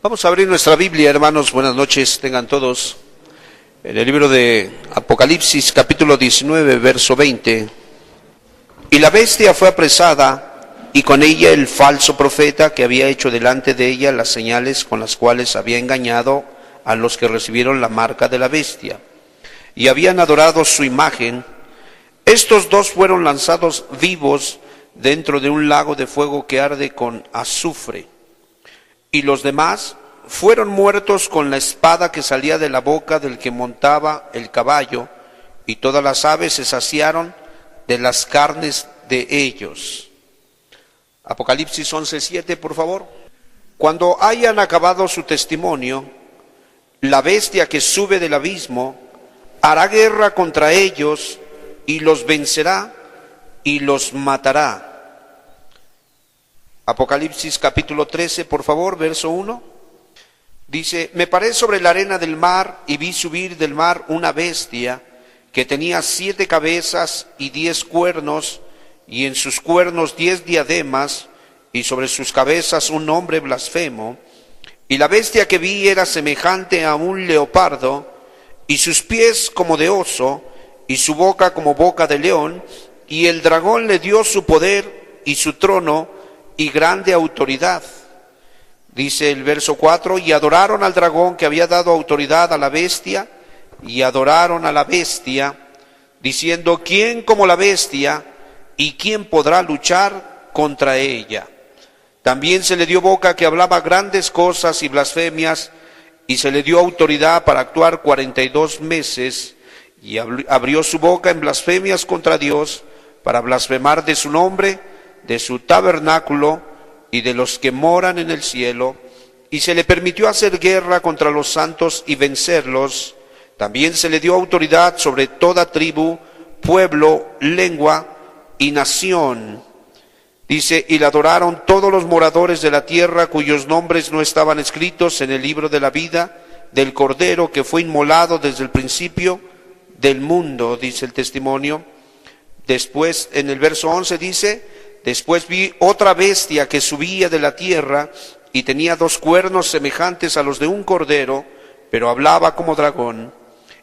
Vamos a abrir nuestra Biblia, hermanos, buenas noches, tengan todos, en el libro de Apocalipsis, capítulo 19, verso 20. Y la bestia fue apresada, y con ella el falso profeta que había hecho delante de ella las señales con las cuales había engañado a los que recibieron la marca de la bestia, y habían adorado su imagen. Estos dos fueron lanzados vivos dentro de un lago de fuego que arde con azufre. Y los demás fueron muertos con la espada que salía de la boca del que montaba el caballo, y todas las aves se saciaron de las carnes de ellos. Apocalipsis 11:7, por favor. Cuando hayan acabado su testimonio, la bestia que sube del abismo hará guerra contra ellos y los vencerá y los matará. Apocalipsis capítulo 13, por favor, verso 1. Dice: me paré sobre la arena del mar y vi subir del mar una bestia que tenía 7 cabezas y 10 cuernos, y en sus cuernos 10 diademas, y sobre sus cabezas un nombre blasfemo. Y la bestia que vi era semejante a un leopardo, y sus pies como de oso, y su boca como boca de león, y el dragón le dio su poder y su trono y grande autoridad. Dice el verso 4, y adoraron al dragón que había dado autoridad a la bestia, y adoraron a la bestia, diciendo: ¿quién como la bestia? ¿Y quién podrá luchar contra ella? También se le dio boca que hablaba grandes cosas y blasfemias, y se le dio autoridad para actuar 42 meses, y abrió su boca en blasfemias contra Dios, para blasfemar de su nombre, de su tabernáculo y de los que moran en el cielo, y se le permitió hacer guerra contra los santos y vencerlos. También se le dio autoridad sobre toda tribu, pueblo, lengua y nación. Dice: y la adoraron todos los moradores de la tierra cuyos nombres no estaban escritos en el libro de la vida del Cordero que fue inmolado desde el principio del mundo, dice el testimonio. Después, en el verso 11 dice: después vi otra bestia que subía de la tierra y tenía 2 cuernos semejantes a los de un cordero, pero hablaba como dragón,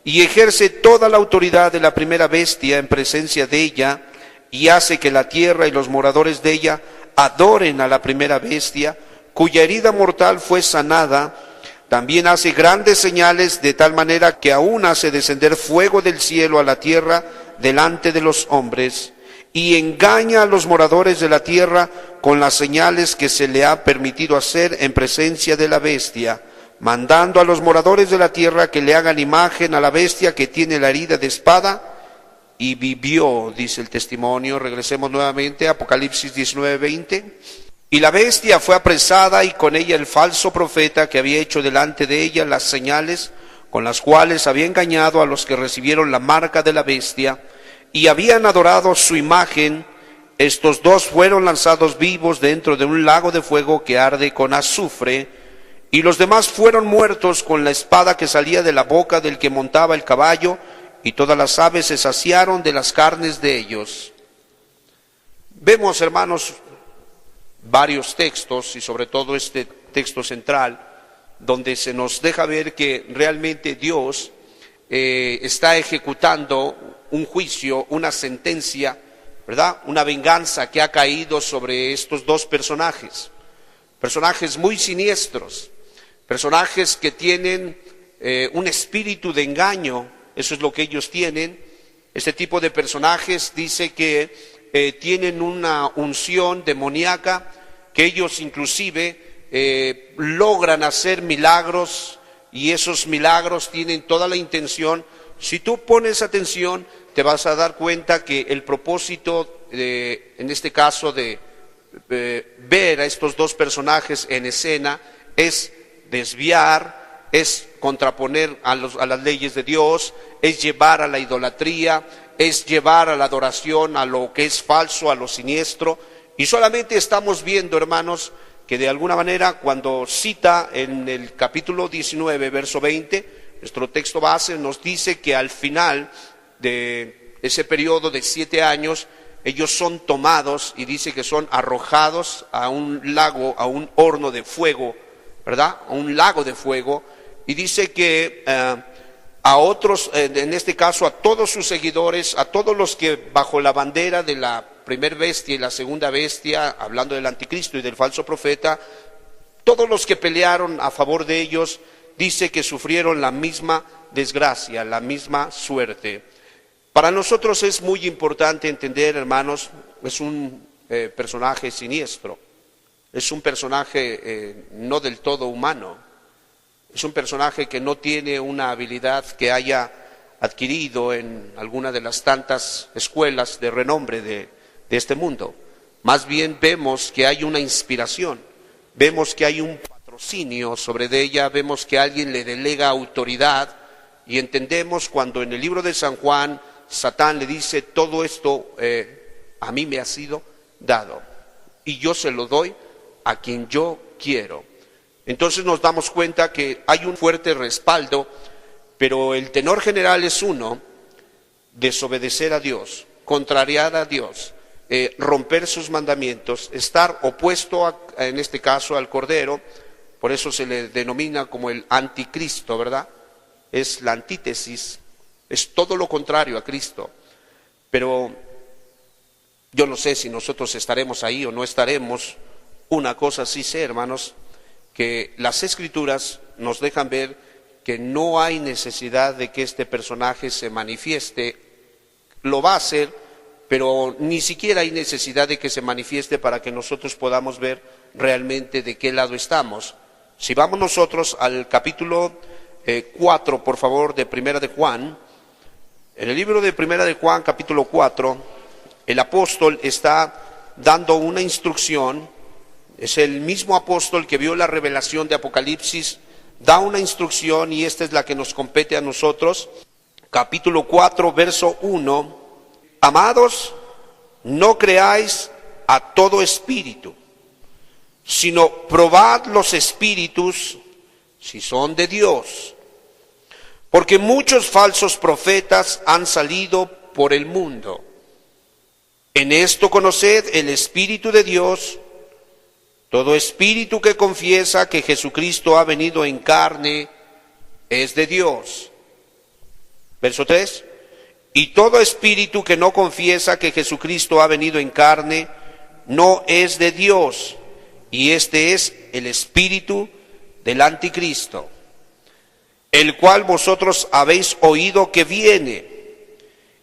y ejerce toda la autoridad de la primera bestia en presencia de ella, y hace que la tierra y los moradores de ella adoren a la primera bestia, cuya herida mortal fue sanada. También hace grandes señales, de tal manera que aún hace descender fuego del cielo a la tierra delante de los hombres, y engaña a los moradores de la tierra con las señales que se le ha permitido hacer en presencia de la bestia, mandando a los moradores de la tierra que le hagan imagen a la bestia que tiene la herida de espada, y vivió, dice el testimonio. Regresemos nuevamente a Apocalipsis 19:20. Y la bestia fue apresada, y con ella el falso profeta que había hecho delante de ella las señales con las cuales había engañado a los que recibieron la marca de la bestia y habían adorado su imagen. Estos dos fueron lanzados vivos dentro de un lago de fuego que arde con azufre, y los demás fueron muertos con la espada que salía de la boca del que montaba el caballo, y todas las aves se saciaron de las carnes de ellos. Vemos, hermanos, varios textos, y sobre todo este texto central, donde se nos deja ver que realmente Dios está ejecutando un juicio, una sentencia, ¿verdad? Una venganza que ha caído sobre estos dos personajes muy siniestros, personajes que tienen un espíritu de engaño. Eso es lo que ellos tienen. Este tipo de personajes dice que tienen una unción demoníaca, que ellos inclusive logran hacer milagros, y esos milagros tienen toda la intención. Si tú pones atención, te vas a dar cuenta que el propósito, en este caso, de ver a estos dos personajes en escena es desviar, es contraponer a las leyes de Dios, es llevar a la idolatría, es llevar a la adoración a lo que es falso, a lo siniestro. Y solamente estamos viendo, hermanos, que de alguna manera cuando cita en el capítulo 19, verso 20, nuestro texto base nos dice que al final de ese periodo de 7 años, ellos son tomados, y dice que son arrojados a un lago, a un horno de fuego, ¿verdad? A un lago de fuego, y dice que a otros, en este caso a todos sus seguidores, a todos los que bajo la bandera de la primer bestia y la segunda bestia, hablando del anticristo y del falso profeta, todos los que pelearon a favor de ellos, dice que sufrieron la misma desgracia, la misma suerte. Para nosotros es muy importante entender, hermanos, es un personaje siniestro, es un personaje no del todo humano, es un personaje que no tiene una habilidad que haya adquirido en alguna de las tantas escuelas de renombre de este mundo. Más bien vemos que hay una inspiración, vemos que hay un patrocinio sobre de ella, vemos que alguien le delega autoridad, y entendemos cuando en el libro de San Juan Satán le dice: todo esto a mí me ha sido dado y yo se lo doy a quien yo quiero. Entonces nos damos cuenta que hay un fuerte respaldo, pero el tenor general es uno: desobedecer a Dios, contrariar a Dios, romper sus mandamientos, estar opuesto en este caso al Cordero. Por eso se le denomina como el anticristo, ¿verdad? Es la antítesis, es todo lo contrario a Cristo. Pero yo no sé si nosotros estaremos ahí o no estaremos. Una cosa sí sé, hermanos, que las Escrituras nos dejan ver que no hay necesidad de que este personaje se manifieste. Lo va a hacer, pero ni siquiera hay necesidad de que se manifieste para que nosotros podamos ver realmente de qué lado estamos. Si vamos nosotros al capítulo 4, por favor, de Primera de Juan. En el libro de Primera de Juan, capítulo 4, el apóstol está dando una instrucción. Es el mismo apóstol que vio la revelación de Apocalipsis, da una instrucción, y esta es la que nos compete a nosotros. Capítulo 4, verso 1. Amados, no creáis a todo espíritu, sino probad los espíritus si son de Dios, porque muchos falsos profetas han salido por el mundo. En esto conoced el Espíritu de Dios. Todo espíritu que confiesa que Jesucristo ha venido en carne es de Dios. Verso 3. Y todo espíritu que no confiesa que Jesucristo ha venido en carne no es de Dios. Y este es el espíritu del anticristo, el cual vosotros habéis oído que viene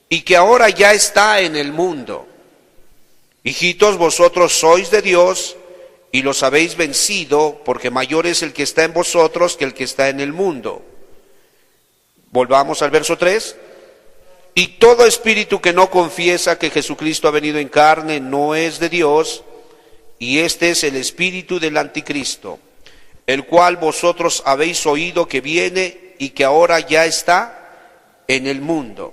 y que ahora ya está en el mundo. Hijitos, vosotros sois de Dios y los habéis vencido, porque mayor es el que está en vosotros que el que está en el mundo. Volvamos al verso 3. Y todo espíritu que no confiesa que Jesucristo ha venido en carne no es de Dios, y este es el espíritu del anticristo, el cual vosotros habéis oído que viene y que ahora ya está en el mundo.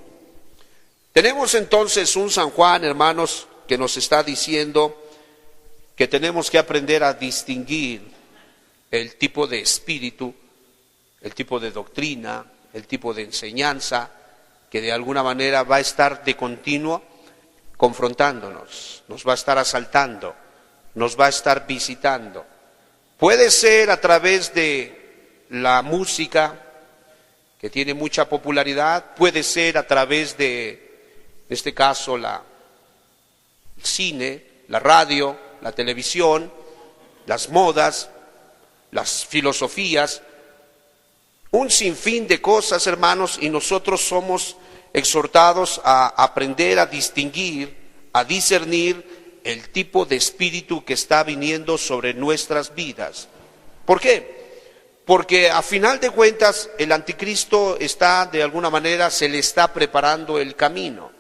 Tenemos entonces un San Juan, hermanos, que nos está diciendo que tenemos que aprender a distinguir el tipo de espíritu, el tipo de doctrina, el tipo de enseñanza, que de alguna manera va a estar de continuo confrontándonos, nos va a estar asaltando, nos va a estar visitando. Puede ser a través de la música, que tiene mucha popularidad, puede ser a través de, en este caso, el cine, la radio, la televisión, las modas, las filosofías, un sinfín de cosas, hermanos, y nosotros somos exhortados a aprender a distinguir, a discernir el tipo de espíritu que está viniendo sobre nuestras vidas. ¿Por qué? Porque a final de cuentas el anticristo está, de alguna manera, se le está preparando el camino,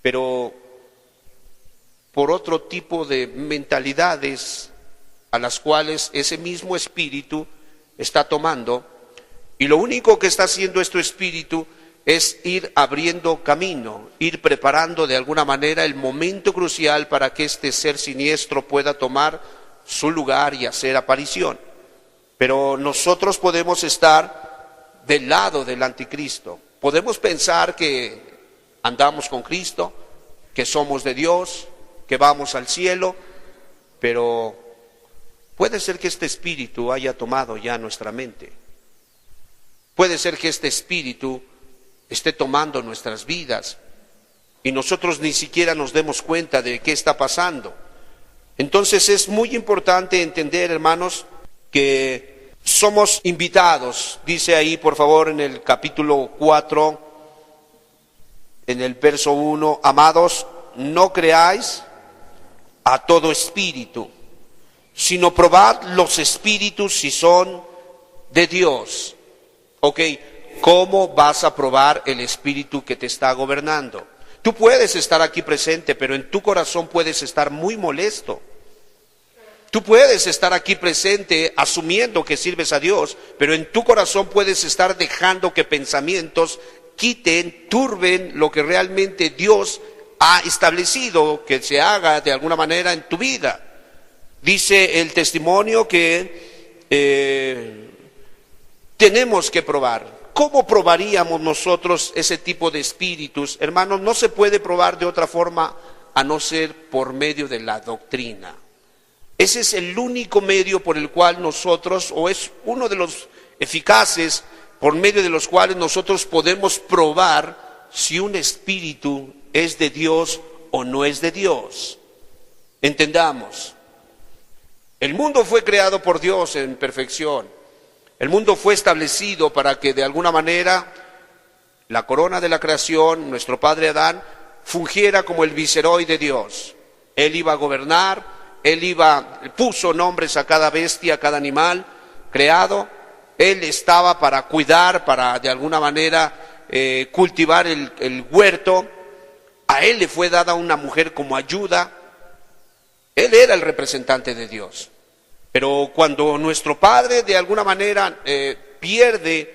pero por otro tipo de mentalidades a las cuales ese mismo espíritu está tomando, y lo único que está haciendo este espíritu es ir abriendo camino, ir preparando de alguna manera el momento crucial para que este ser siniestro pueda tomar su lugar y hacer aparición. Pero nosotros podemos estar del lado del anticristo, podemos pensar que andamos con Cristo, que somos de Dios, que vamos al cielo, pero Puede ser que este espíritu haya tomado ya nuestra mente. Puede ser que este espíritu esté tomando nuestras vidas y nosotros ni siquiera nos demos cuenta de qué está pasando. Entonces es muy importante entender, hermanos, que somos invitados, dice ahí por favor en el capítulo 4, en el verso 1, amados, no creáis a todo espíritu, sino probad los espíritus si son de Dios. Ok, ¿cómo vas a probar el espíritu que te está gobernando? Tú puedes estar aquí presente, pero en tu corazón puedes estar muy molesto. Tú puedes estar aquí presente asumiendo que sirves a Dios, pero en tu corazón puedes estar dejando que pensamientos quiten, turben lo que realmente Dios ha establecido que se haga de alguna manera en tu vida. Dice el testimonio que tenemos que probar. ¿Cómo probaríamos nosotros ese tipo de espíritus? Hermanos, no se puede probar de otra forma a no ser por medio de la doctrina. Ese es el único medio por el cual nosotros, o es uno de los eficaces, por medio de los cuales nosotros podemos probar si un espíritu es de Dios o no es de Dios. Entendamos, el mundo fue creado por Dios en perfección. El mundo fue establecido para que de alguna manera la corona de la creación, nuestro padre Adán, fungiera como el viceroy de Dios. Él iba a gobernar, puso nombres a cada bestia, a cada animal creado. Él estaba para cuidar, para de alguna manera cultivar el huerto. A él le fue dada una mujer como ayuda. Él era el representante de Dios. Pero cuando nuestro padre de alguna manera pierde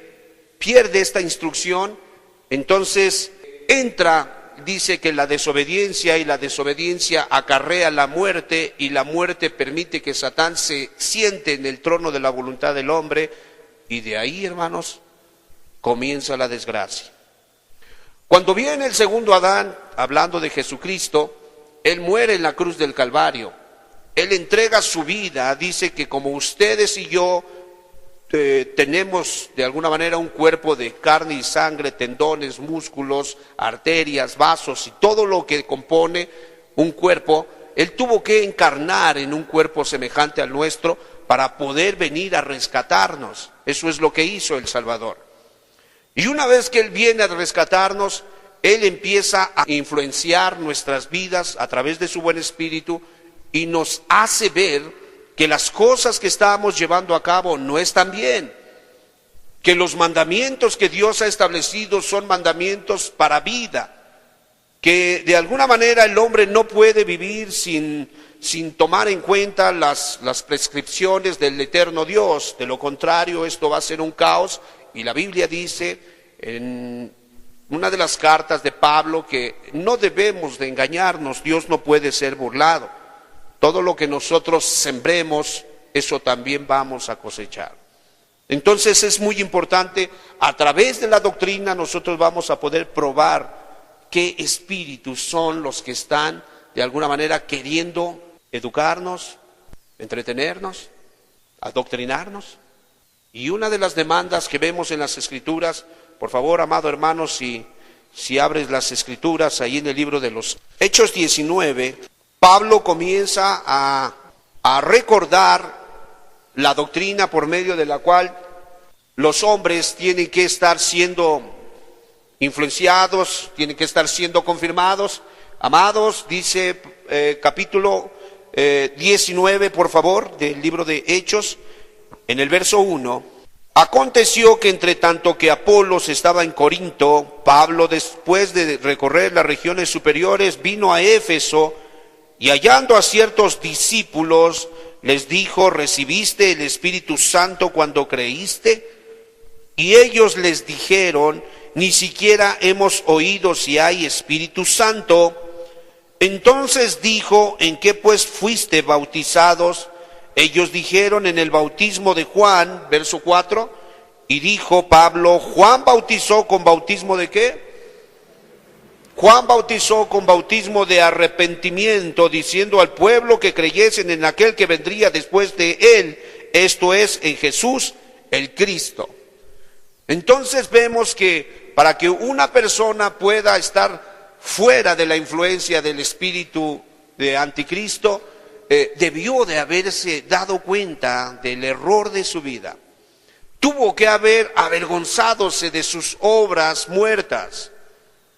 esta instrucción, entonces dice que la desobediencia, y la desobediencia acarrea la muerte, y la muerte permite que Satán se siente en el trono de la voluntad del hombre, y de ahí, hermanos, comienza la desgracia. Cuando viene el segundo Adán, hablando de Jesucristo, Él muere en la cruz del Calvario. Él entrega su vida, dice que como ustedes y yo tenemos de alguna manera un cuerpo de carne y sangre, tendones, músculos, arterias, vasos y todo lo que compone un cuerpo, Él tuvo que encarnar en un cuerpo semejante al nuestro para poder venir a rescatarnos. Eso es lo que hizo el Salvador. Y una vez que Él viene a rescatarnos, Él empieza a influenciar nuestras vidas a través de su buen espíritu y nos hace ver que las cosas que estábamos llevando a cabo no están bien, que los mandamientos que Dios ha establecido son mandamientos para vida, que de alguna manera el hombre no puede vivir sin tomar en cuenta las prescripciones del eterno Dios. De lo contrario, esto va a ser un caos, y la Biblia dice en una de las cartas de Pablo que no debemos de engañarnos, Dios no puede ser burlado. Todo lo que nosotros sembremos, eso también vamos a cosechar. Entonces es muy importante, a través de la doctrina nosotros vamos a poder probar qué espíritus son los que están de alguna manera queriendo educarnos, entretenernos, adoctrinarnos. Y una de las demandas que vemos en las Escrituras, por favor, amado hermano, si abres las Escrituras ahí en el libro de los Hechos 19, Pablo comienza a recordar la doctrina por medio de la cual los hombres tienen que estar siendo influenciados, tienen que estar siendo confirmados. Amados, dice capítulo 19, por favor, del libro de Hechos, en el verso 1. Aconteció que entre tanto que Apolos estaba en Corinto, Pablo, después de recorrer las regiones superiores, vino a Éfeso, y hallando a ciertos discípulos, les dijo: ¿recibiste el Espíritu Santo cuando creíste? Y ellos les dijeron: ni siquiera hemos oído si hay Espíritu Santo. Entonces dijo: ¿en qué pues fuiste bautizados? Ellos dijeron: en el bautismo de Juan, verso 4. Y dijo Pablo: ¿Juan bautizó con bautismo de qué? Juan bautizó con bautismo de arrepentimiento, diciendo al pueblo que creyesen en aquel que vendría después de él, esto es, en Jesús el Cristo. Entonces vemos que para que una persona pueda estar fuera de la influencia del espíritu de anticristo, debió de haberse dado cuenta del error de su vida. Tuvo que haber avergonzadose de sus obras muertas.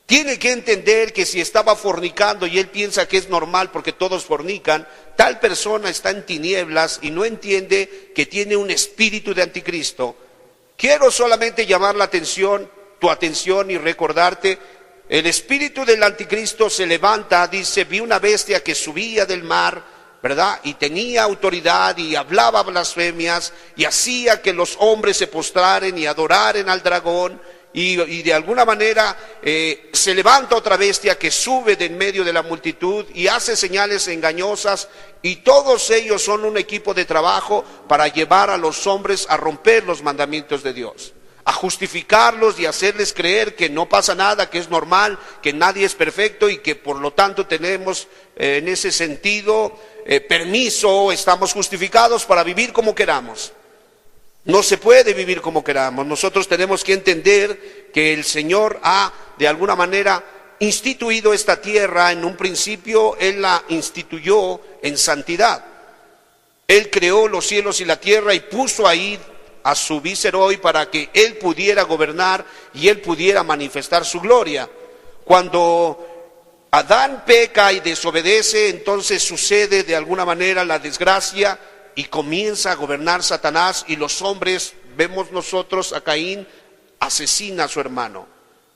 Tiene que entender que si estaba fornicando y él piensa que es normal porque todos fornican, tal persona está en tinieblas y no entiende que tiene un espíritu de anticristo. Quiero solamente llamar la atención, tu atención y recordarte, el espíritu del anticristo se levanta, dice, vi una bestia que subía del mar, ¿verdad? Y tenía autoridad y hablaba blasfemias y hacía que los hombres se postraren y adoraren al dragón. Y de alguna manera se levanta otra bestia que sube de en medio de la multitud y hace señales engañosas, y todos ellos son un equipo de trabajo para llevar a los hombres a romper los mandamientos de Dios, a justificarlos y hacerles creer que no pasa nada, que es normal, que nadie es perfecto y que por lo tanto tenemos en ese sentido permiso, estamos justificados para vivir como queramos. No se puede vivir como queramos. Nosotros tenemos que entender que el Señor ha, de alguna manera, instituido esta tierra. En un principio, Él la instituyó en santidad. Él creó los cielos y la tierra y puso ahí a su viceroy para que Él pudiera gobernar y Él pudiera manifestar su gloria. Cuando Adán peca y desobedece, entonces sucede de alguna manera la desgracia, y comienza a gobernar Satanás, y los hombres, vemos nosotros a Caín, asesina a su hermano.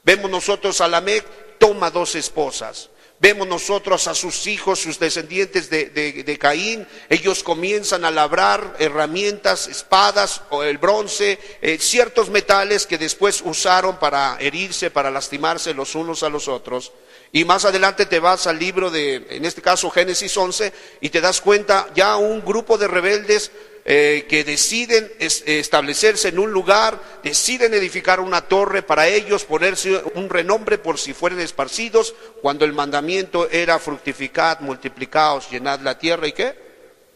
Vemos nosotros a Lamec, toma 2 esposas. Vemos nosotros a sus hijos, sus descendientes de Caín, ellos comienzan a labrar herramientas, espadas, o el bronce, ciertos metales que después usaron para herirse, para lastimarse los unos a los otros. Y más adelante te vas al libro de, en este caso Génesis 11, y te das cuenta ya un grupo de rebeldes que deciden establecerse en un lugar, deciden edificar una torre para ellos, ponerse un renombre por si fueran esparcidos, cuando el mandamiento era fructificad, multiplicaos, llenad la tierra y ¿qué?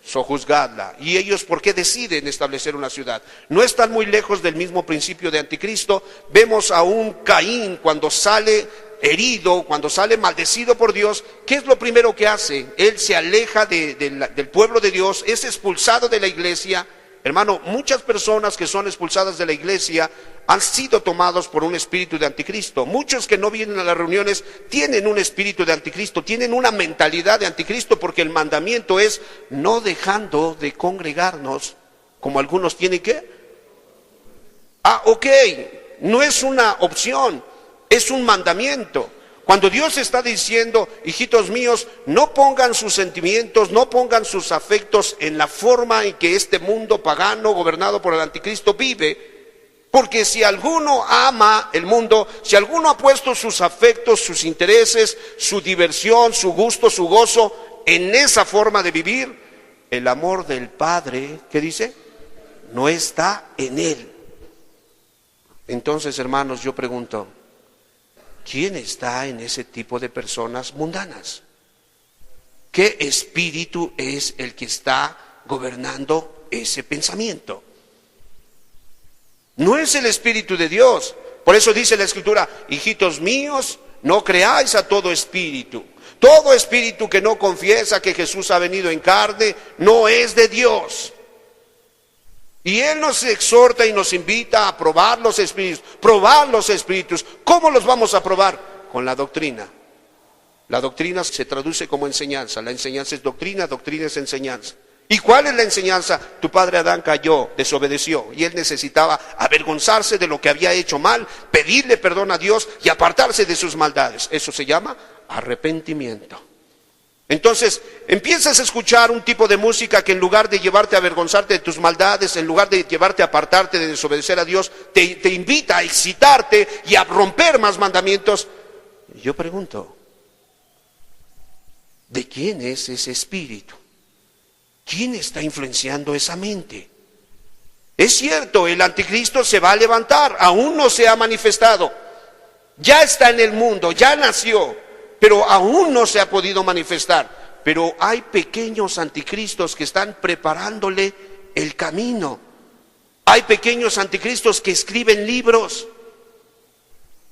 Sojuzgadla. Y ellos, ¿por qué deciden establecer una ciudad? No están muy lejos del mismo principio de anticristo. Vemos a un Caín cuando sale herido, cuando sale maldecido por Dios, ¿qué es lo primero que hace? Él se aleja del pueblo de Dios, es expulsado de la iglesia. Hermano, muchas personas que son expulsadas de la iglesia han sido tomados por un espíritu de anticristo. Muchos que no vienen a las reuniones tienen un espíritu de anticristo, tienen una mentalidad de anticristo, porque el mandamiento es no dejando de congregarnos, como algunos tienen que. Ok, no es una opción, es un mandamiento. Cuando Dios está diciendo, hijitos míos, no pongan sus sentimientos, no pongan sus afectos en la forma en que este mundo pagano, gobernado por el anticristo, vive. Porque si alguno ama el mundo, si alguno ha puesto sus afectos, sus intereses, su diversión, su gusto, su gozo en esa forma de vivir, el amor del Padre, ¿qué dice? No está en él. Entonces, hermanos, yo pregunto, ¿quién está en ese tipo de personas mundanas? ¿Qué espíritu es el que está gobernando ese pensamiento? No es el Espíritu de Dios. Por eso dice la Escritura, hijitos míos, no creáis a todo espíritu. Todo espíritu que no confiesa que Jesús ha venido en carne, no es de Dios. Y Él nos exhorta y nos invita a probar los espíritus. Probar los espíritus. ¿Cómo los vamos a probar? Con la doctrina. La doctrina se traduce como enseñanza. La enseñanza es doctrina, doctrina es enseñanza. ¿Y cuál es la enseñanza? Tu padre Adán cayó, desobedeció, y él necesitaba avergonzarse de lo que había hecho mal, pedirle perdón a Dios y apartarse de sus maldades. Eso se llama arrepentimiento. Entonces empiezas a escuchar un tipo de música que en lugar de llevarte a avergonzarte de tus maldades, en lugar de llevarte a apartarte de desobedecer a Dios, te invita a excitarte y a romper más mandamientos. Yo pregunto, ¿de quién es ese espíritu? ¿Quién está influenciando esa mente? Es cierto, el anticristo se va a levantar, aún no se ha manifestado. Ya está en el mundo, ya nació. pero aún no se ha podido manifestar. Pero hay pequeños anticristos que están preparándole el camino. Hay pequeños anticristos que escriben libros.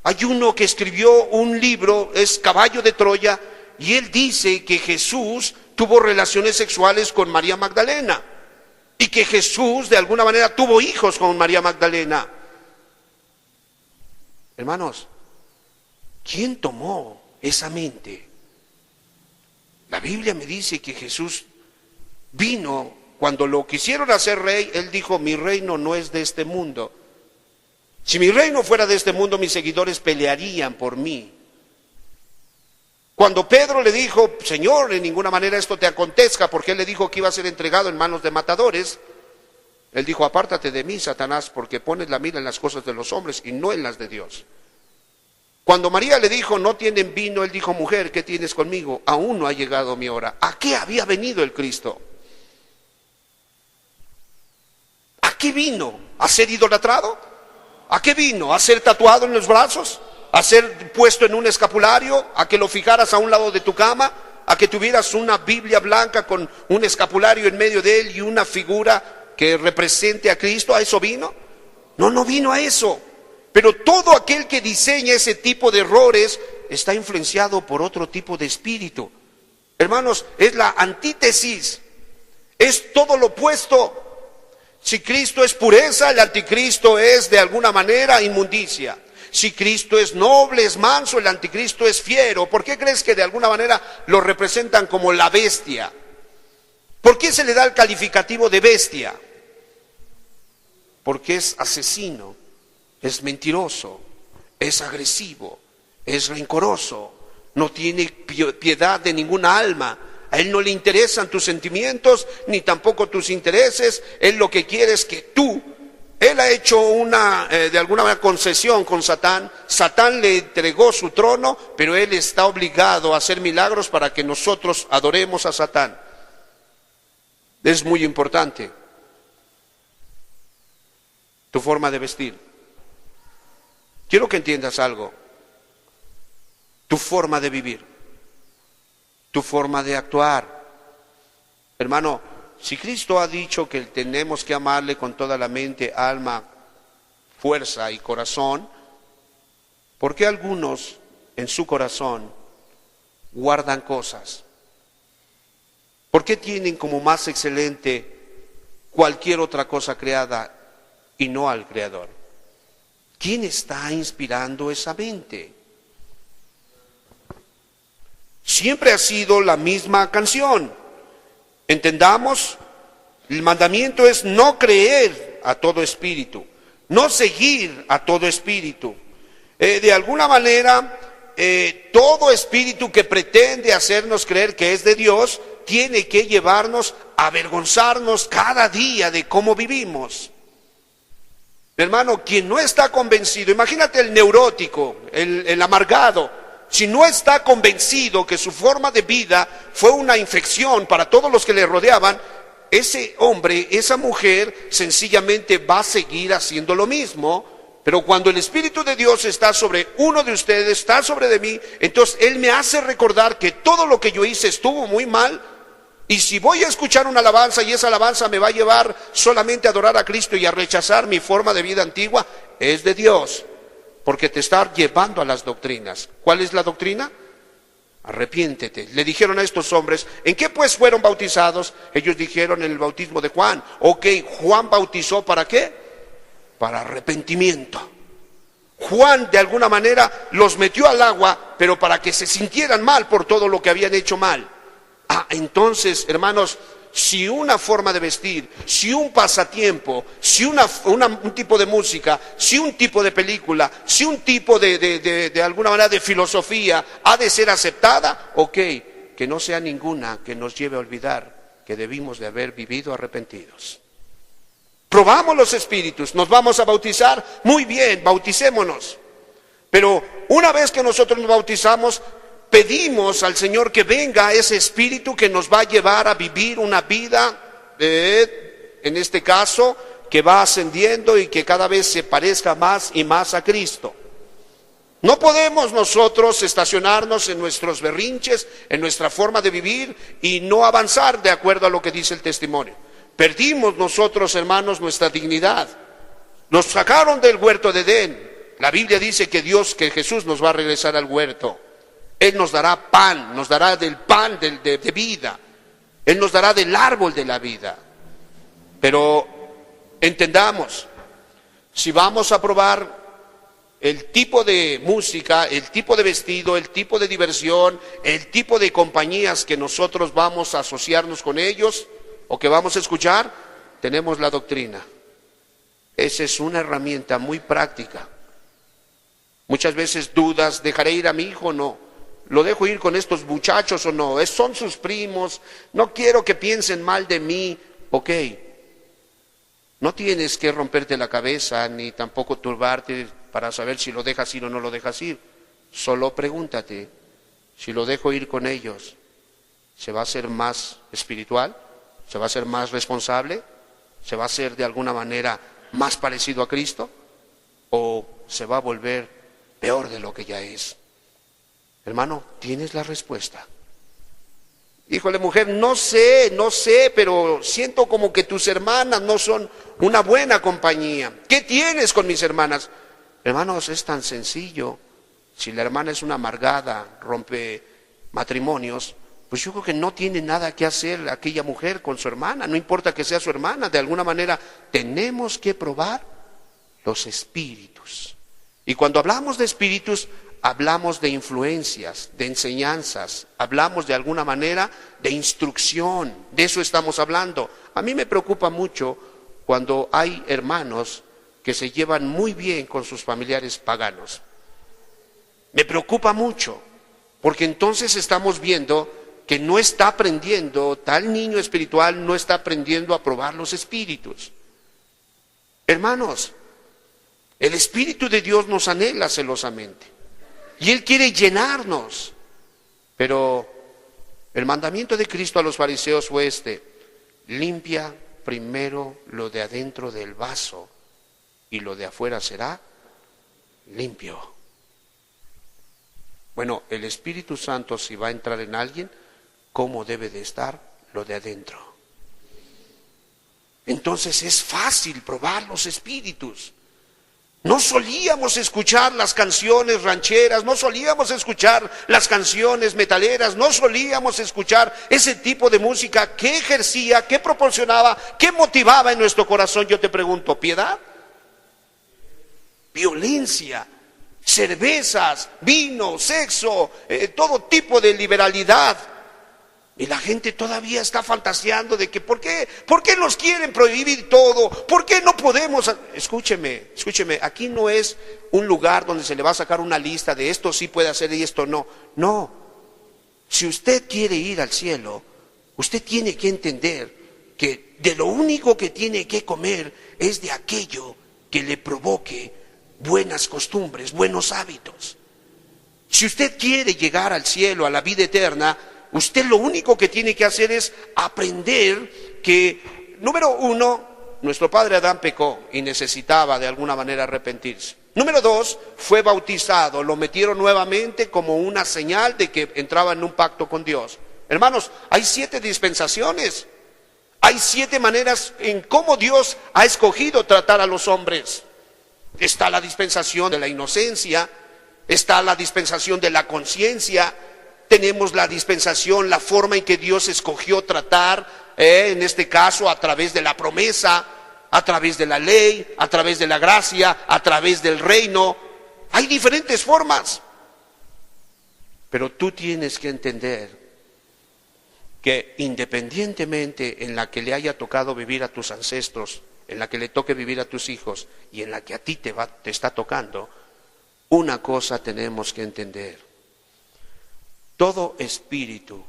Hay uno que escribió un libro, es Caballo de Troya, y él dice que Jesús tuvo relaciones sexuales con María Magdalena y que Jesús de alguna manera tuvo hijos con María Magdalena. Hermanos, ¿quién tomó esa mente? La Biblia me dice que Jesús vino, cuando lo quisieron hacer rey, él dijo: mi reino no es de este mundo. Si mi reino fuera de este mundo, mis seguidores pelearían por mí. Cuando Pedro le dijo: Señor, en ninguna manera esto te acontezca, porque él le dijo que iba a ser entregado en manos de matadores, él dijo: apártate de mí, Satanás, porque pones la mira en las cosas de los hombres y no en las de Dios. Cuando María le dijo: no tienen vino, él dijo: mujer, ¿qué tienes conmigo? Aún no ha llegado mi hora. ¿A qué había venido el Cristo? ¿A qué vino? ¿A ser idolatrado? ¿A qué vino? ¿A ser tatuado en los brazos? ¿A ser puesto en un escapulario? ¿A que lo fijaras a un lado de tu cama? ¿A que tuvieras una Biblia blanca con un escapulario en medio de él y una figura que represente a Cristo? ¿A eso vino? No, no vino a eso. Pero todo aquel que diseña ese tipo de errores está influenciado por otro tipo de espíritu. Hermanos, es la antítesis, es todo lo opuesto. Si Cristo es pureza, el anticristo es de alguna manera inmundicia. Si Cristo es noble, es manso, el anticristo es fiero. ¿Por qué crees que de alguna manera lo representan como la bestia? ¿Por qué se le da el calificativo de bestia? Porque es asesino, es mentiroso, es agresivo, es rencoroso, no tiene piedad de ninguna alma. A él no le interesan tus sentimientos, ni tampoco tus intereses. Él lo que quiere es que él ha hecho una, de alguna manera, concesión con Satán. Satán le entregó su trono, pero él está obligado a hacer milagros para que nosotros adoremos a Satán. Es muy importante tu forma de vestir. Quiero que entiendas algo. Tu forma de vivir, tu forma de actuar. Hermano, si Cristo ha dicho que tenemos que amarle con toda la mente, alma, fuerza y corazón, ¿por qué algunos en su corazón guardan cosas? ¿Por qué tienen como más excelente cualquier otra cosa creada y no al Creador? ¿Quién está inspirando esa mente? Siempre ha sido la misma canción. Entendamos, el mandamiento es no creer a todo espíritu, no seguir a todo espíritu. De alguna manera, todo espíritu que pretende hacernos creer que es de Dios, tiene que llevarnos a avergonzarnos cada día de cómo vivimos. Hermano, quien no está convencido, imagínate el neurótico, el amargado. Si no está convencido que su forma de vida fue una infección para todos los que le rodeaban, ese hombre, esa mujer, sencillamente va a seguir haciendo lo mismo. Pero cuando el Espíritu de Dios está sobre uno de ustedes, está sobre de mí, entonces Él me hace recordar que todo lo que yo hice estuvo muy mal. Y si voy a escuchar una alabanza y esa alabanza me va a llevar solamente a adorar a Cristo y a rechazar mi forma de vida antigua, es de Dios. Porque te está llevando a las doctrinas. ¿Cuál es la doctrina? Arrepiéntete. Le dijeron a estos hombres: ¿en qué pues fueron bautizados? Ellos dijeron: en el bautismo de Juan. Ok, Juan bautizó ¿para qué? Para arrepentimiento. Juan de alguna manera los metió al agua, pero para que se sintieran mal por todo lo que habían hecho mal. Entonces, hermanos, si una forma de vestir, si un pasatiempo, si un tipo de música, si un tipo de película, si un tipo de alguna manera de filosofía ha de ser aceptada, ok, que no sea ninguna que nos lleve a olvidar que debimos de haber vivido arrepentidos. Probamos los espíritus, nos vamos a bautizar, muy bien, bauticémonos. Pero una vez que nosotros nos bautizamos, pedimos al Señor que venga ese espíritu que nos va a llevar a vivir una vida, en este caso, que va ascendiendo y que cada vez se parezca más y más a Cristo. No podemos nosotros estacionarnos en nuestros berrinches, en nuestra forma de vivir y no avanzar de acuerdo a lo que dice el testimonio. Perdimos nosotros, hermanos, nuestra dignidad. Nos sacaron del huerto de Edén. La Biblia dice que Jesús nos va a regresar al huerto. Él nos dará pan, nos dará del pan de vida. Él nos dará del árbol de la vida. Pero entendamos, si vamos a probar el tipo de música, el tipo de vestido, el tipo de diversión, el tipo de compañías que nosotros vamos a asociarnos con ellos o que vamos a escuchar, tenemos la doctrina. Esa es una herramienta muy práctica. Muchas veces dudas, ¿dejaré ir a mi hijo o no? ¿Lo dejo ir con estos muchachos o no? Son sus primos, no quiero que piensen mal de mí. Ok, no tienes que romperte la cabeza ni tampoco turbarte para saber si lo dejas ir o no lo dejas ir. Solo pregúntate, si lo dejo ir con ellos, ¿se va a ser más espiritual? ¿Se va a ser más responsable? ¿Se va a ser de alguna manera más parecido a Cristo? ¿O se va a volver peor de lo que ya es? Hermano, tienes la respuesta. Híjole, mujer, no sé, pero siento como que tus hermanas no son una buena compañía. ¿Qué tienes con mis hermanas? Hermanos, es tan sencillo. Si la hermana es una amargada, rompe matrimonios, pues yo creo que no tiene nada que hacer aquella mujer con su hermana, no importa que sea su hermana, de alguna manera tenemos que probar los espíritus. Y cuando hablamos de espíritus, hablamos de influencias, de enseñanzas, hablamos de alguna manera de instrucción, de eso estamos hablando. A mí me preocupa mucho cuando hay hermanos que se llevan muy bien con sus familiares paganos. Me preocupa mucho, porque entonces estamos viendo que no está aprendiendo, tal niño espiritual no está aprendiendo a probar los espíritus. Hermanos, el Espíritu de Dios nos anhela celosamente y Él quiere llenarnos, pero el mandamiento de Cristo a los fariseos fue limpia primero lo de adentro del vaso y lo de afuera será limpio. Bueno, el Espíritu Santo, si va a entrar en alguien, ¿cómo debe de estar lo de adentro? Entonces es fácil probar los espíritus. No solíamos escuchar las canciones rancheras, no solíamos escuchar las canciones metaleras, no solíamos escuchar ese tipo de música. ¿Qué ejercía, qué proporcionaba, qué motivaba en nuestro corazón? Yo te pregunto, ¿piedad? Violencia, cervezas, vino, sexo, todo tipo de liberalidad. Y la gente todavía está fantaseando de que ¿por qué nos quieren prohibir todo? ¿Por qué no podemos? Escúcheme, aquí no es un lugar donde se le va a sacar una lista de esto sí puede hacer y esto no. No, si usted quiere ir al cielo, usted tiene que entender que de lo único que tiene que comer es de aquello que le provoque buenas costumbres, buenos hábitos. Si usted quiere llegar al cielo, a la vida eterna, usted lo único que tiene que hacer es aprender que, número uno, nuestro padre Adán pecó y necesitaba de alguna manera arrepentirse. Número dos, fue bautizado, lo metieron nuevamente como una señal de que entraba en un pacto con Dios. Hermanos, hay 7 dispensaciones, hay 7 maneras en cómo Dios ha escogido tratar a los hombres. Está la dispensación de la inocencia, está la dispensación de la conciencia, tenemos la dispensación, la forma en que Dios escogió tratar, en este caso a través de la promesa, a través de la ley, a través de la gracia, a través del reino. Hay diferentes formas, pero tú tienes que entender que independientemente en la que le haya tocado vivir a tus ancestros, en la que le toque vivir a tus hijos y en la que a ti te está tocando, una cosa tenemos que entender. Todo espíritu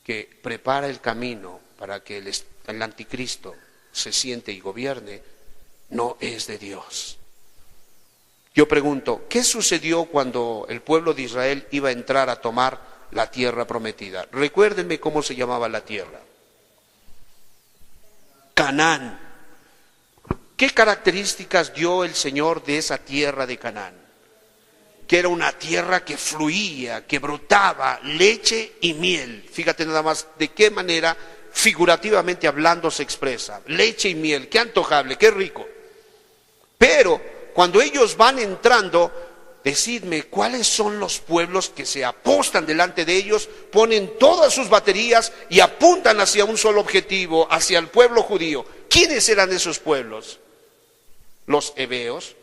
que prepara el camino para que el anticristo se siente y gobierne, no es de Dios. Yo pregunto, ¿qué sucedió cuando el pueblo de Israel iba a entrar a tomar la tierra prometida? Recuérdenme cómo se llamaba la tierra. Canaán. ¿Qué características dio el Señor de esa tierra de Canaán? que era una tierra que fluía, que brotaba leche y miel. Fíjate nada más de qué manera figurativamente hablando se expresa. Leche y miel, qué antojable, qué rico. Pero cuando ellos van entrando, decidme cuáles son los pueblos que se apostan delante de ellos, ponen todas sus baterías y apuntan hacia un solo objetivo, hacia el pueblo judío. ¿Quiénes eran esos pueblos? Los heveos,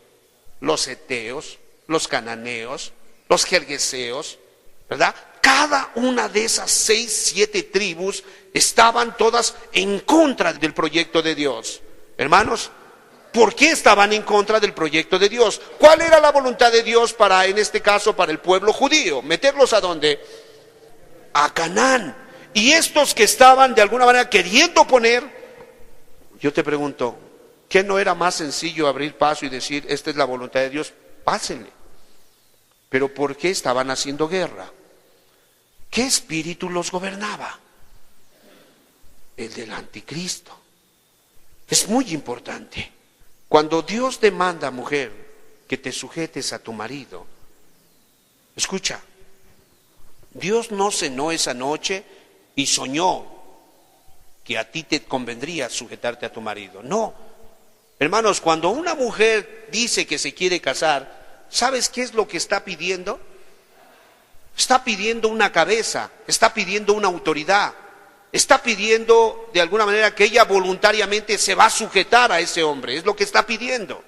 los heteos, los cananeos, los gergeseos, ¿verdad? Cada una de esas 6, 7 tribus estaban todas en contra del proyecto de Dios. Hermanos, ¿por qué estaban en contra del proyecto de Dios? ¿Cuál era la voluntad de Dios para, en este caso, para el pueblo judío? ¿Meterlos a dónde? A Canaán. Y estos que estaban de alguna manera queriendo poner, yo te pregunto, ¿qué no era más sencillo abrir paso y decir, esta es la voluntad de Dios? Pásenle. Pero ¿por qué estaban haciendo guerra? ¿Qué espíritu los gobernaba? El del anticristo. Es muy importante. Cuando Dios demanda, mujer, que te sujetes a tu marido, escucha, Dios no cenó esa noche y soñó que a ti te convendría sujetarte a tu marido. No. Hermanos, cuando una mujer dice que se quiere casar, ¿sabes qué es lo que está pidiendo? Está pidiendo una cabeza, está pidiendo una autoridad, está pidiendo de alguna manera que ella voluntariamente se va a sujetar a ese hombre, es lo que está pidiendo,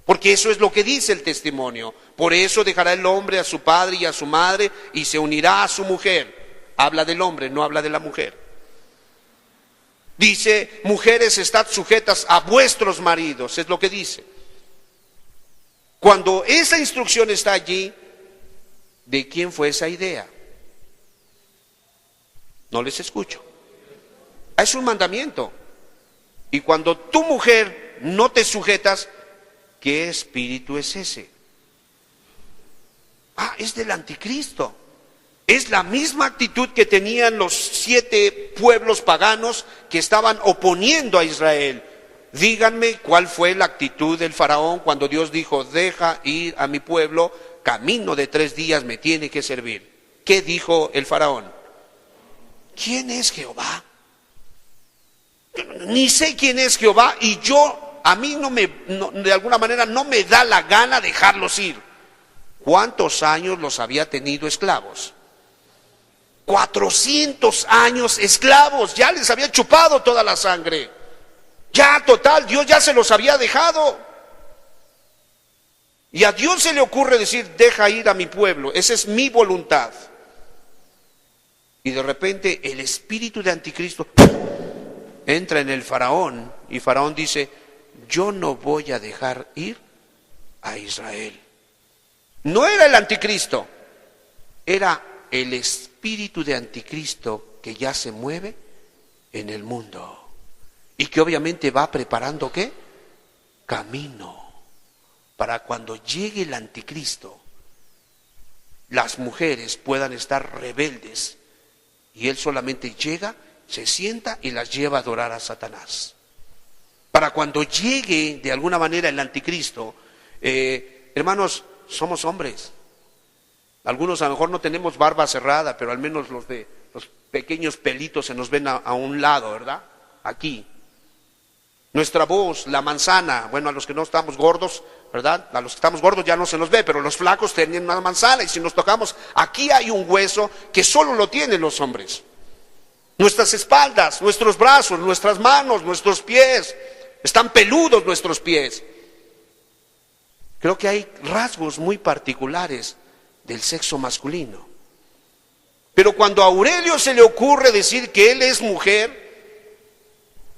porque eso es lo que dice el testimonio. Por eso dejará el hombre a su padre y a su madre y se unirá a su mujer. Habla del hombre, no habla de la mujer. Dice, mujeres, estad sujetas a vuestros maridos, es lo que dice. Cuando esa instrucción está allí, ¿de quién fue esa idea? No les escucho. Es un mandamiento. Y cuando tu mujer no te sujetas, ¿qué espíritu es ese? Es del anticristo. Es la misma actitud que tenían los 7 pueblos paganos que estaban oponiendo a Israel. Díganme cuál fue la actitud del faraón cuando Dios dijo, deja ir a mi pueblo, camino de 3 días me tiene que servir. ¿Qué dijo el faraón? ¿Quién es Jehová? Ni sé quién es Jehová y a mí de alguna manera no me da la gana dejarlos ir. ¿Cuántos años los había tenido esclavos? 400 años esclavos, ya les había chupado toda la sangre. Ya total, Dios ya se los había dejado. Y a Dios se le ocurre decir, deja ir a mi pueblo, esa es mi voluntad. Y de repente el espíritu de anticristo entra en el faraón y faraón dice, yo no voy a dejar ir a Israel. No era el anticristo, era el espíritu de anticristo que ya se mueve en el mundo y que obviamente va preparando ¿qué? Camino para cuando llegue el anticristo las mujeres puedan estar rebeldes y él solamente llega, se sienta y las lleva a adorar a Satanás. Para cuando llegue de alguna manera el anticristo, hermanos, somos hombres. Algunos a lo mejor no tenemos barba cerrada, pero al menos los pequeños pelitos se nos ven a un lado, ¿verdad? Aquí. Nuestra voz, la manzana, bueno, a los que no estamos gordos, ¿verdad? A los que estamos gordos ya no se nos ve, pero los flacos tienen una manzana y si nos tocamos, aquí hay un hueso que solo lo tienen los hombres. Nuestras espaldas, nuestros brazos, nuestras manos, nuestros pies, están peludos nuestros pies. Creo que hay rasgos muy particulares del sexo masculino. Pero cuando a Aurelio se le ocurre decir que él es mujer,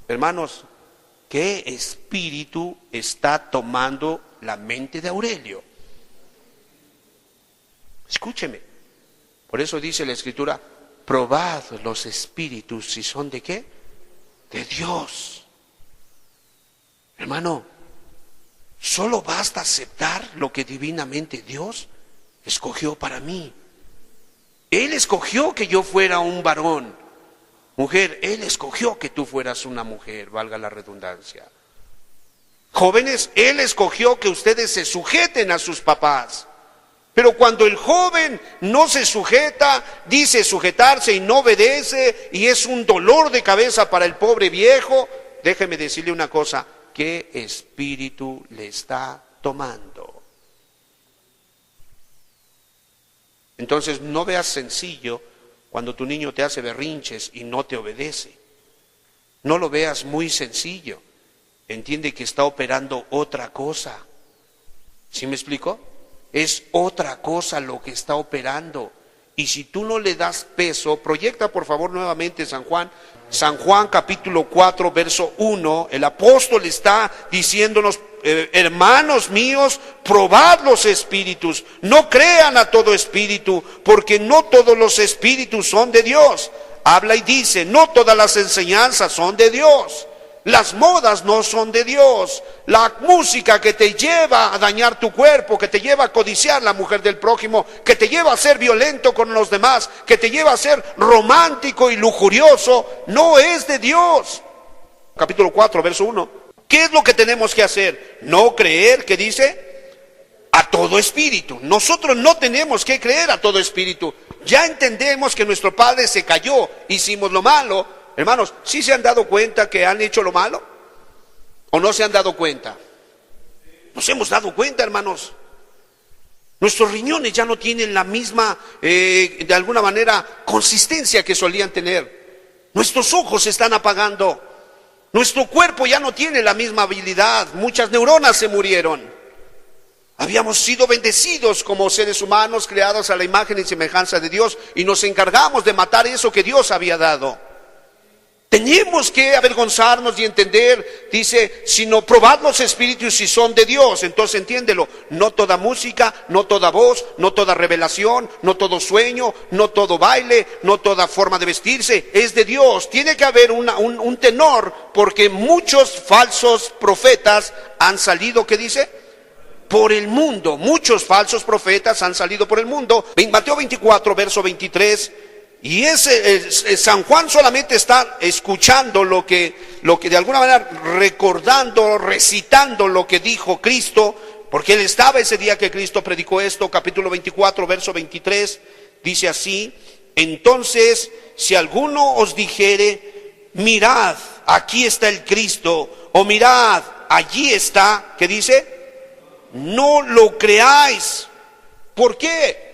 hermanos, ¿qué espíritu está tomando la mente de Aurelio? Escúcheme. Por eso dice la Escritura, probad los espíritus si son de ¿qué? De Dios. Hermano, solo basta aceptar lo que divinamente Dios escogió para mí. Él escogió que yo fuera un varón. Mujer, Él escogió que tú fueras una mujer, valga la redundancia. Jóvenes, Él escogió que ustedes se sujeten a sus papás. Pero cuando el joven no se sujeta, dice sujetarse y no obedece, y es un dolor de cabeza para el pobre viejo, déjeme decirle una cosa, ¿qué espíritu le está tomando? Entonces no veas sencillo cuando tu niño te hace berrinches y no te obedece. No lo veas muy sencillo. Entiende que está operando otra cosa. ¿Sí me explico? Es otra cosa lo que está operando. Y si tú no le das peso, proyecta por favor nuevamente San Juan capítulo 4, verso 1, el apóstol está diciéndonos, hermanos míos, probad los espíritus, no crean a todo espíritu, porque no todos los espíritus son de Dios. Habla y dice, no todas las enseñanzas son de Dios. Las modas no son de Dios. La música que te lleva a dañar tu cuerpo, que te lleva a codiciar la mujer del prójimo, que te lleva a ser violento con los demás, que te lleva a ser romántico y lujurioso, no es de Dios. Capítulo 4, verso 1. ¿Qué es lo que tenemos que hacer? No creer, ¿qué dice? A todo espíritu. Nosotros no tenemos que creer a todo espíritu. Ya entendemos que nuestro padre se cayó, hicimos lo malo. Hermanos, ¿sí se han dado cuenta que han hecho lo malo? ¿O no se han dado cuenta? Nos hemos dado cuenta, hermanos. Nuestros riñones ya no tienen la misma, de alguna manera, consistencia que solían tener. Nuestros ojos se están apagando. Nuestro cuerpo ya no tiene la misma habilidad. Muchas neuronas se murieron. Habíamos sido bendecidos como seres humanos, creados a la imagen y semejanza de Dios, y nos encargamos de matar eso que Dios había dado. Tenemos que avergonzarnos y entender, dice, sino probad los espíritus si son de Dios. Entonces entiéndelo, no toda música, no toda voz, no toda revelación, no todo sueño, no todo baile, no toda forma de vestirse, es de Dios. Tiene que haber un tenor, porque muchos falsos profetas han salido, ¿qué dice? Por el mundo. Muchos falsos profetas han salido por el mundo. Mateo 24, verso 23. Y San Juan solamente está escuchando lo que de alguna manera recordando, recitando lo que dijo Cristo, porque él estaba ese día que Cristo predicó esto. Capítulo 24, verso 23, dice así: entonces, si alguno os dijere, mirad, aquí está el Cristo, o mirad, allí está, ¿qué dice? No lo creáis. ¿Por qué?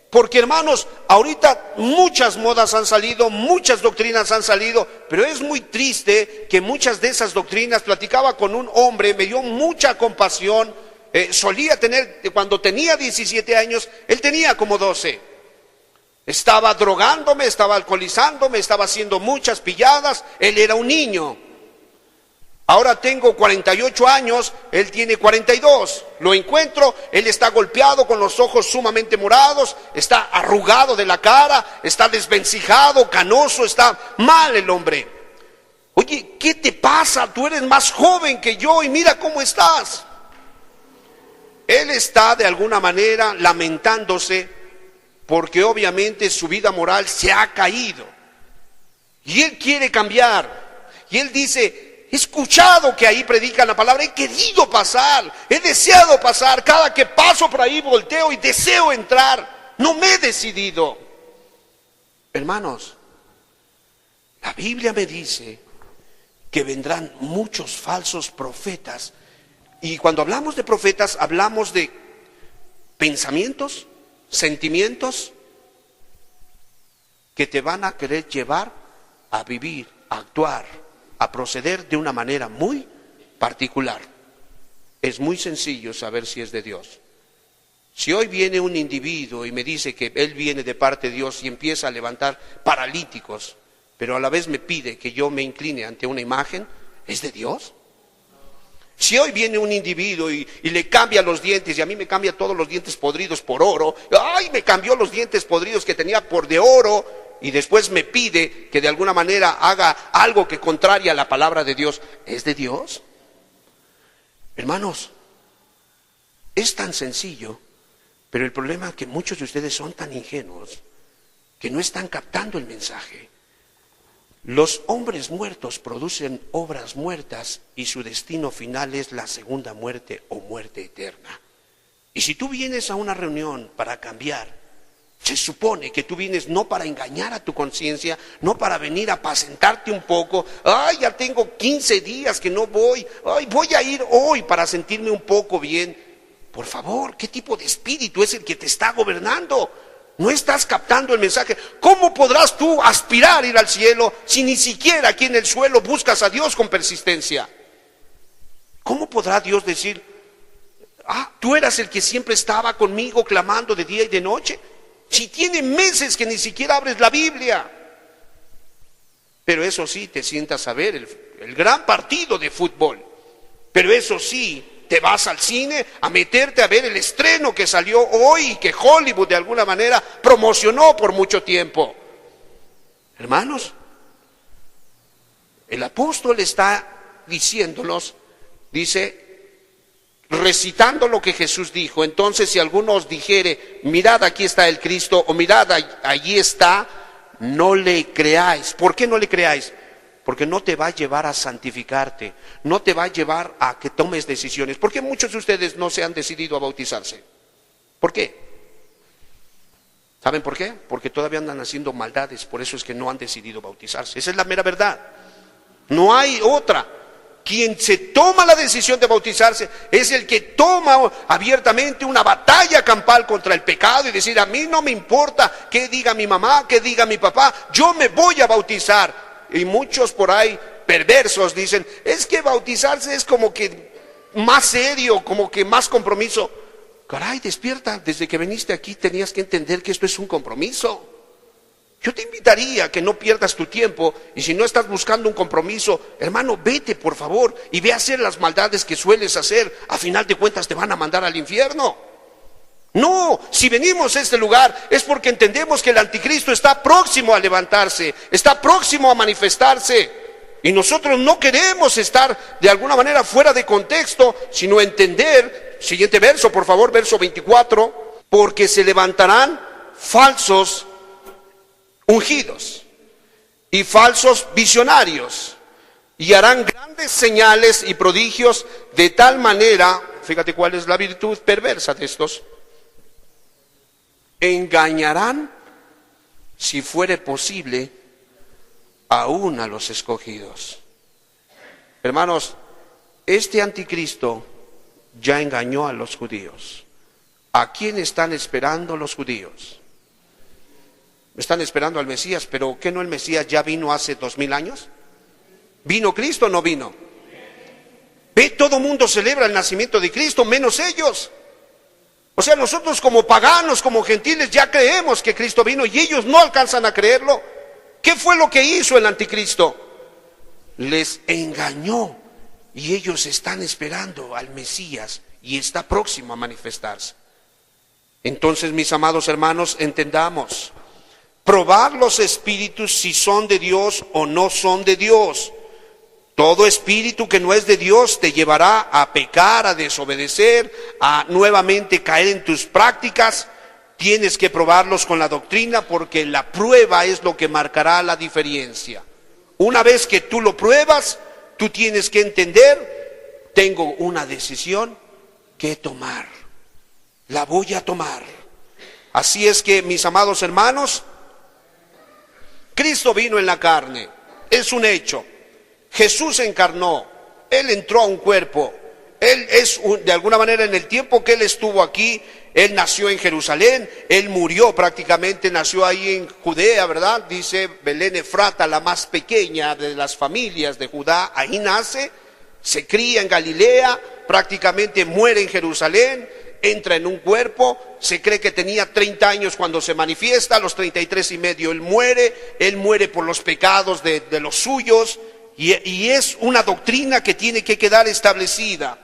Porque, hermanos, ahorita muchas modas han salido, muchas doctrinas han salido, pero es muy triste que muchas de esas doctrinas, platicaba con un hombre, me dio mucha compasión, solía tener, cuando tenía 17 años, él tenía como 12. Estaba drogándome, estaba alcoholizándome, estaba haciendo muchas pilladas, él era un niño. Ahora tengo 48 años, él tiene 42. Lo encuentro, él está golpeado con los ojos sumamente morados, está arrugado de la cara, está desvencijado, canoso, está mal el hombre. Oye, ¿qué te pasa? Tú eres más joven que yo y mira cómo estás. Él está de alguna manera lamentándose porque obviamente su vida moral se ha caído. Y él quiere cambiar. Y él dice: he escuchado que ahí predican la palabra, he querido pasar, he deseado pasar, cada que paso por ahí volteo y deseo entrar, no me he decidido. Hermanos, la Biblia me dice que vendrán muchos falsos profetas, y cuando hablamos de profetas hablamos de pensamientos, sentimientos que te van a querer llevar a vivir, a actuar, a proceder de una manera muy particular. Es muy sencillo saber si es de Dios. Si hoy viene un individuo y me dice que él viene de parte de Dios y empieza a levantar paralíticos, pero a la vez me pide que yo me incline ante una imagen, ¿es de Dios? Si hoy viene un individuo y le cambia los dientes, y a mí me cambia todos los dientes podridos por oro, ¡ay! Me cambió los dientes podridos que tenía por de oro, y después me pide que de alguna manera haga algo que contraria a la palabra de Dios, ¿es de Dios? Hermanos, es tan sencillo, pero el problema es que muchos de ustedes son tan ingenuos que no están captando el mensaje. Los hombres muertos producen obras muertas y su destino final es la segunda muerte o muerte eterna. Y si tú vienes a una reunión para cambiar, se supone que tú vienes no para engañar a tu conciencia, no para venir a apacentarte un poco. Ay, ya tengo 15 días que no voy. Ay, voy a ir hoy para sentirme un poco bien. Por favor, ¿qué tipo de espíritu es el que te está gobernando? No estás captando el mensaje. ¿Cómo podrás tú aspirar a ir al cielo si ni siquiera aquí en el suelo buscas a Dios con persistencia? ¿Cómo podrá Dios decir, tú eras el que siempre estaba conmigo clamando de día y de noche? Si tiene meses que ni siquiera abres la Biblia. Pero eso sí, te sientas a ver el gran partido de fútbol. Pero eso sí, te vas al cine a meterte a ver el estreno que salió hoy y que Hollywood de alguna manera promocionó por mucho tiempo. Hermanos, el apóstol está diciéndonos, dice, recitando lo que Jesús dijo. Entonces, si alguno os dijere, mirad, aquí está el Cristo, o mirad, allí está, no le creáis. ¿Por qué no le creáis? Porque no te va a llevar a santificarte, no te va a llevar a que tomes decisiones. ¿Por qué muchos de ustedes no se han decidido a bautizarse? ¿Por qué? ¿Saben por qué? Porque todavía andan haciendo maldades, por eso es que no han decidido bautizarse. Esa es la mera verdad. No hay otra. Quien se toma la decisión de bautizarse es el que toma abiertamente una batalla campal contra el pecado y decir, a mí no me importa qué diga mi mamá, qué diga mi papá, yo me voy a bautizar. Y muchos por ahí perversos dicen, es que bautizarse es como que más serio, como que más compromiso. Caray, despierta, desde que viniste aquí tenías que entender que esto es un compromiso. Yo te invitaría a que no pierdas tu tiempo y si no estás buscando un compromiso, hermano, vete por favor y ve a hacer las maldades que sueles hacer. A final de cuentas te van a mandar al infierno. No, si venimos a este lugar es porque entendemos que el anticristo está próximo a levantarse, está próximo a manifestarse. Y nosotros no queremos estar de alguna manera fuera de contexto, sino entender, siguiente verso por favor, verso 24, porque se levantarán falsos ungidos y falsos visionarios y harán grandes señales y prodigios de tal manera, fíjate cuál es la virtud perversa de estos, engañarán, si fuere posible, aún a los escogidos. Hermanos, este anticristo ya engañó a los judíos. ¿A quién están esperando los judíos? Están esperando al Mesías, pero ¿qué no el Mesías ya vino hace 2000 años? ¿Vino Cristo o no vino? Ve, todo mundo celebra el nacimiento de Cristo, menos ellos. O sea, nosotros como paganos, como gentiles, ya creemos que Cristo vino y ellos no alcanzan a creerlo. ¿Qué fue lo que hizo el anticristo? Les engañó y ellos están esperando al Mesías y está próximo a manifestarse. Entonces, mis amados hermanos, entendamos, probar los espíritus si son de Dios o no son de Dios. Todo espíritu que no es de Dios te llevará a pecar, a desobedecer, a nuevamente caer en tus prácticas. Tienes que probarlos con la doctrina porque la prueba es lo que marcará la diferencia. Una vez que tú lo pruebas, tú tienes que entender, tengo una decisión que tomar. La voy a tomar. Así es que, mis amados hermanos, Cristo vino en la carne, es un hecho. Jesús se encarnó, Él entró a un cuerpo, Él es de alguna manera en el tiempo que Él estuvo aquí, Él nació en Jerusalén, Él murió prácticamente, nació ahí en Judea, ¿verdad? Dice Belén Efrata, la más pequeña de las familias de Judá, ahí nace, se cría en Galilea, prácticamente muere en Jerusalén, entra en un cuerpo, se cree que tenía 30 años cuando se manifiesta, a los 33 y medio Él muere por los pecados de los suyos. Y es una doctrina que tiene que quedar establecida.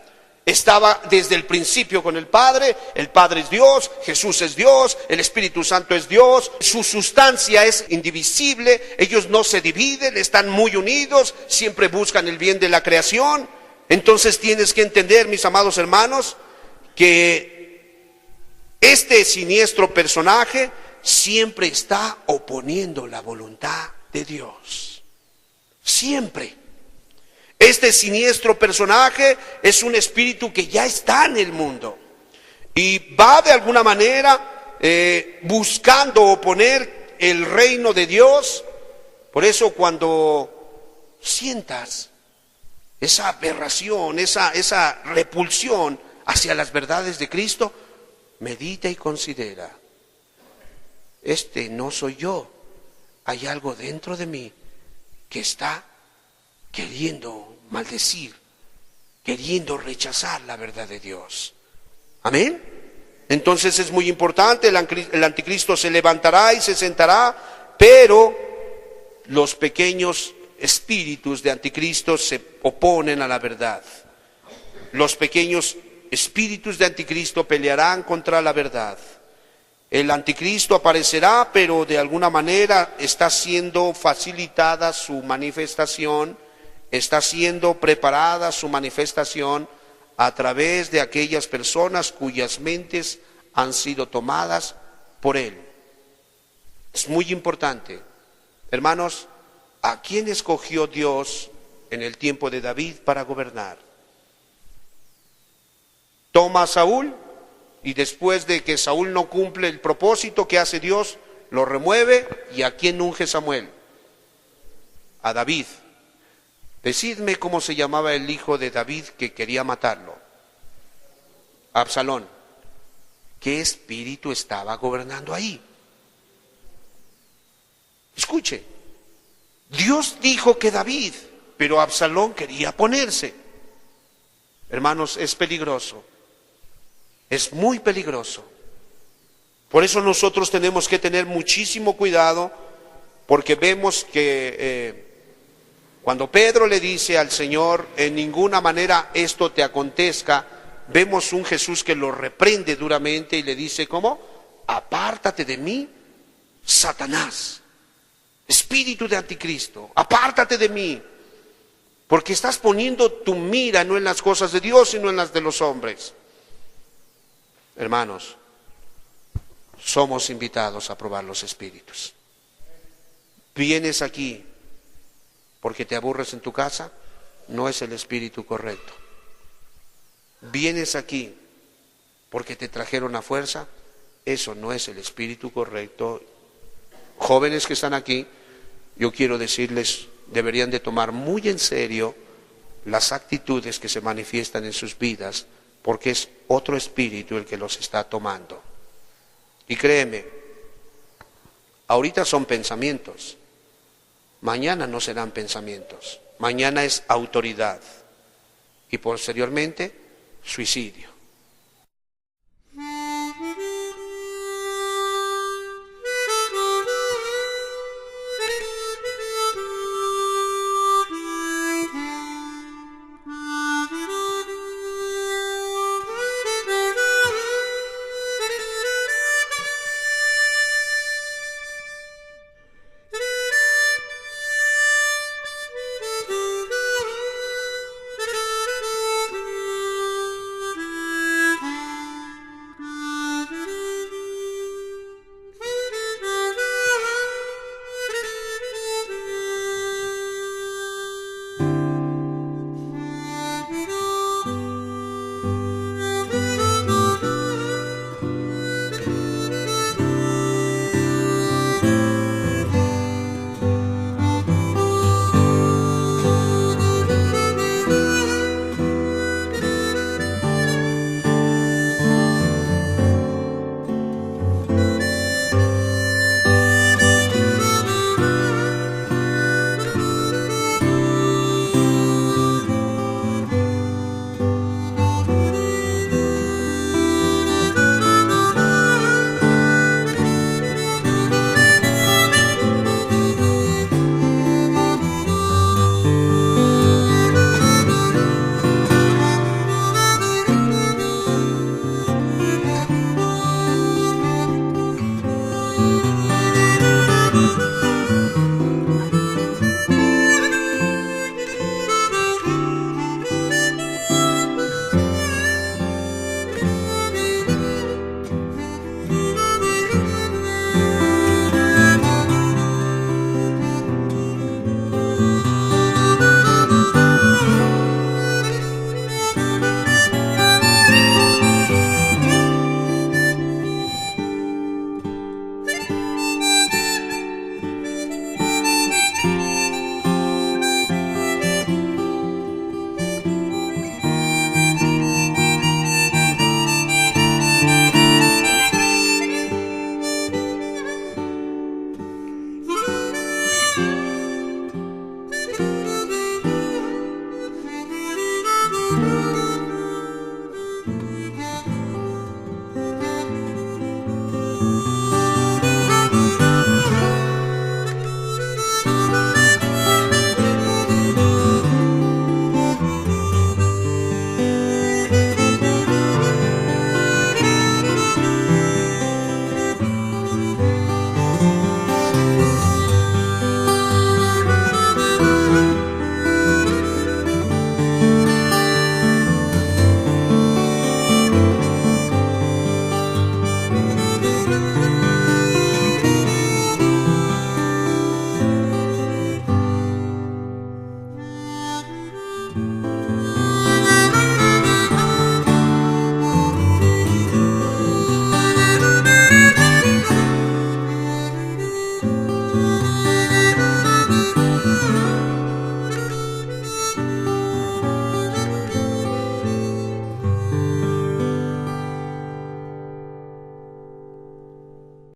Estaba desde el principio con el Padre es Dios, Jesús es Dios, el Espíritu Santo es Dios, su sustancia es indivisible, ellos no se dividen, están muy unidos, siempre buscan el bien de la creación. Entonces tienes que entender, mis amados hermanos, que este siniestro personaje siempre está oponiendo la voluntad de Dios. Siempre. Este siniestro personaje es un espíritu que ya está en el mundo. y va de alguna manera buscando oponer el reino de Dios. Por eso cuando sientas esa aberración, esa repulsión hacia las verdades de Cristo, medita y considera, no soy yo, hay algo dentro de mí que está queriendo maldecir, queriendo rechazar la verdad de Dios. Amén. Entonces es muy importante, el anticristo se levantará y se sentará, pero los pequeños espíritus de anticristo se oponen a la verdad. Los pequeños espíritus de anticristo pelearán contra la verdad. El anticristo aparecerá, pero de alguna manera está siendo facilitada su manifestación, está siendo preparada su manifestación a través de aquellas personas cuyas mentes han sido tomadas por él. Es muy importante. Hermanos, ¿a quién escogió Dios en el tiempo de David para gobernar? Toma a Saúl y después de que Saúl no cumple el propósito que hace Dios, lo remueve. ¿Y a quién unge Samuel? A David. Decidme cómo se llamaba el hijo de David que quería matarlo. Absalón. ¿Qué espíritu estaba gobernando ahí? Escuche, Dios dijo que David, pero Absalón quería ponerse. Hermanos, es peligroso, es muy peligroso. Por eso nosotros tenemos que tener muchísimo cuidado, porque vemos que cuando Pedro le dice al Señor, en ninguna manera esto te acontezca, vemos un Jesús que lo reprende duramente y le dice, ¿cómo? Apártate de mí, Satanás, espíritu de anticristo, apártate de mí, porque estás poniendo tu mira no en las cosas de Dios, sino en las de los hombres. Hermanos, somos invitados a probar los espíritus. Vienes aquí porque te aburres en tu casa, no es el espíritu correcto. Vienes aquí porque te trajeron a fuerza, eso no es el espíritu correcto. Jóvenes que están aquí, yo quiero decirles, deberían de tomar muy en serio las actitudes que se manifiestan en sus vidas, porque es otro espíritu el que los está tomando. Y créeme, ahorita son pensamientos, mañana no serán pensamientos, mañana es autoridad y posteriormente suicidio.